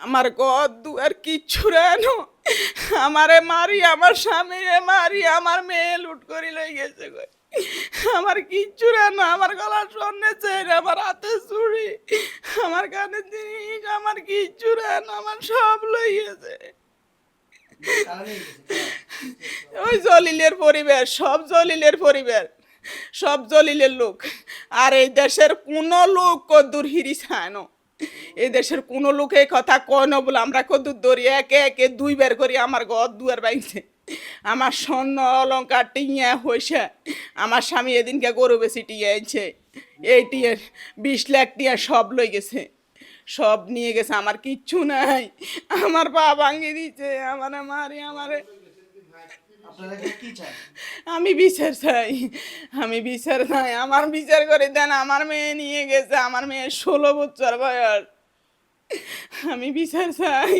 আমার ঘর দুয়ার কিচ্ছু রানো, আমারে মারি, আমার স্বামীরে মারি, আমার মেয়ে লুট করি লই গেছে গো। আমার কিচ্ছু রানো, আমার গলার স্বর্ণের চেন, আমার হাতে চুড়ি, আমার কানে জিনিস, আমার কিচ্ছু রানো, আমার সব লই গেছে। ওই জলিলের পরিবার, সব জলিলের পরিবার, সব জলিলের লোক। আর এই দেশের কোনো লোক কদ্দুর হিরি চায় না, এই দেশের কোনো লোক এই কথা কয় না বলে আমরা কদ্দুর ধরি একে একে দুইবার করি আমার ঘর দুয়ার বাইছে। আমার স্বর্ণ অলঙ্কার টিয়া হয়েছে, আমার স্বামী এদিনকে গরু বেশি টিয়া আনছে, এই টিয়া 20 লাখ টিয়া সব লই গেছে, সব নিয়ে গেছে, আমার কিচ্ছু নাই। আমার পা ভাঙিয়ে দিচ্ছে, আমার মারি, আমারে। আমি বিচার চাই, আমি বিচার চাই, আমার বিচার করে দেন। আমার মেয়ে নিয়ে গেছে, আমার মেয়ে 16 বছর বয়স, আমি বিচার চাই।